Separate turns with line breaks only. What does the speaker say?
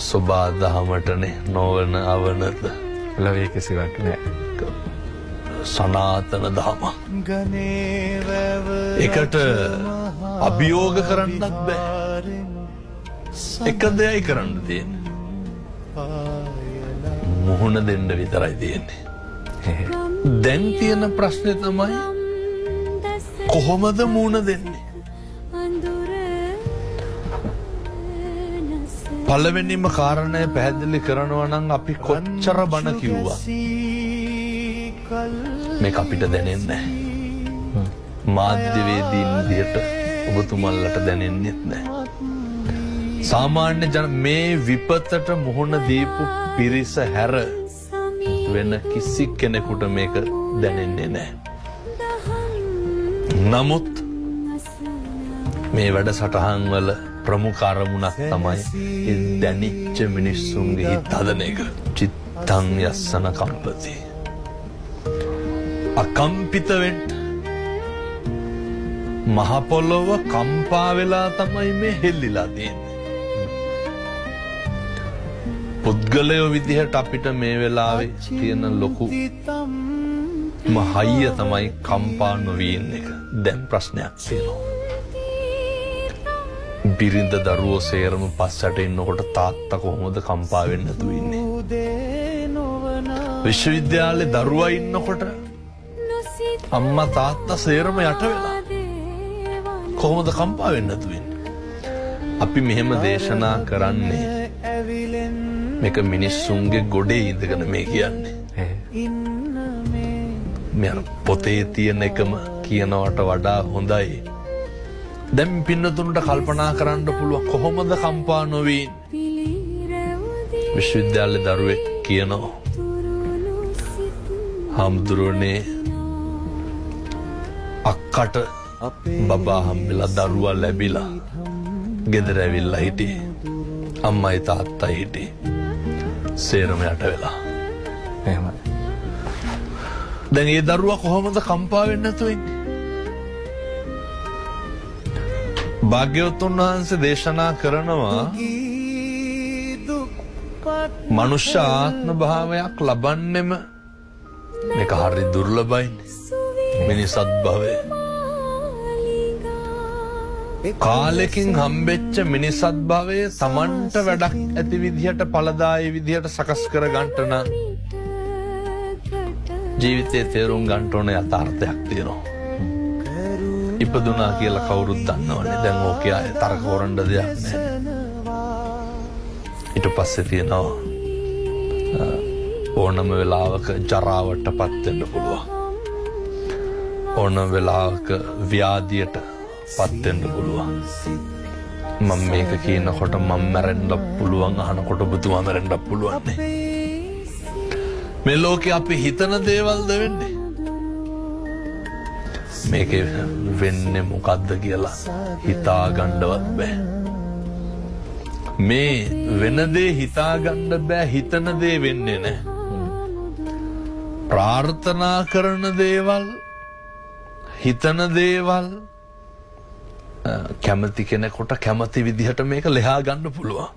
සොබා දහමටනේ නොවන අවනත
ලොවේ කිසිවක් නෑ.
සනාතන දහම. එකට අභියෝග කරන්නත් බෑ. එක දෙයයි කරන්න තියෙන්නේ. මුහුණ දෙන්න විතරයි තියෙන්නේ. දැන් තියෙන ප්‍රශ්නේ තමයි කොහොමද මුහුණ දෙන්නේ? පළවෙනිම කාරණය පැහැදිලි කරනවා නම් අපි කොච්චර බණ කිව්වා මේක අපිට දැනෙන්නේ නැහැ. මාධ්‍යවේදීන් විදියට ඔබතුමන්ලට දැනෙන්නේ නැහැ. සාමාන්‍ය මේ විපතට මුහුණ දීපු පිරිස හැර වෙන කිසි කෙනෙකුට මේක දැනෙන්නේ නැහැ. නමුත් මේ වැඩසටහන් වල ප්‍රමුඛ අරමුණක් තමයි දැනිච්ච මිනිස්සුන්ගේ හිත හදන එක. චිත්තං යස්සන කම්පති. අකම්පිත වෙන්න. මහ පොළොව කම්පා වෙලා තමයි මේ හෙල්ලිලා තියෙන්නේ. පුද්ගලයෝ විදිහට අපිට මේ වෙලාවේ තියෙන ලොකු මහయ్య තමයි කම්පා නොවී ඉන්න එක. දැන් ප්‍රශ්නයක් තියෙනවා. බිරිඳ දරුවෝ සේරම පස්සට ඉන්නකොට තාත්තා කොහොමද කම්පා වෙන්නේ නැතුව ඉන්නේ? විශ්වවිද්‍යාලේ දරුවා ඉන්නකොට අම්මා තාත්තා සේරම යට වෙලා කොහොමද කම්පා වෙන්නේ නැතුව ඉන්නේ? අපි මෙහෙම දේශනා කරන්නේ මේක මිනිස්සුන්ගේ ගොඩේ ඉඳගෙන මේ කියන්නේ. මේ පොතේ තියෙන එකම කියනවට වඩා හොඳයි. දැන් පින්නතුන්ට කල්පනා කරන්න පුළුවන් කොහොමද කම්පා නොවී විශ්වවිද්‍යාලේ දරුවෙක් කියනවා හාමුදුරුවනේ අක්කට බබා හම්බෙලා දරුවා ලැබිලා ගෙදර ඇවිල්ලා හිටියේ අම්මයි තාත්තයි හිටියේ සේරම යට වෙලා.
එහෙමයි.
දැන් ඒ දරුවා කොහොමද කම්පා වෙන්නේ නැතුව ඉන්නේ? භාග්‍යවතුන් වහන්සේ දේශනා කරනවා මනුෂ්‍ය ආත්ම භාවයක් ලබන්නෙම මේක හරි දුර්ලභයිනේ. මිනිසත් භවය කාලෙකින් හම්බෙච්ච මිනිසත් භවයේ Tamanට වැඩක් ඇති විදිහට ඵලදායී විදිහට සකස් කර ගන්නට නම් ජීවිතයේ තේරුම් ගන්න ඕන යථාර්ථයක් තියෙනවා. ඉපදුනා කියලා කවුරුත් දන්නවනේ. දැන් ඕකේ ආයේ තරක හොරන්න දෙයක් නැහැ. ඊට පස්සේ තියෙනවා ඕනම වෙලාවක ජරාවටපත් වෙන්න පුළුවන්. ඕනම වෙලාවක ව්‍යාධියට පත් වෙන්න පුළුවන්. මම මේක කියනකොට මම මැරෙන්න පුළුවන් අහනකොට ඔබතුමා මැරෙන්න පුළුවන් නේ. මේ ලෝකේ අපි හිතන දේවල්ද වෙන්නේ? මේක වෙන්නේ මොකද්ද කියලා හිතා ගන්නවත් බෑ. මේ වෙන දේ හිතා ගන්න බෑ, හිතන දේ වෙන්නේ නැහැ. ප්‍රාර්ථනා කරන දේවල්, හිතන දේවල් කැමති කෙනෙකුට කැමති විදිහට මේක ලෙහා ගන්න පුළුවන්.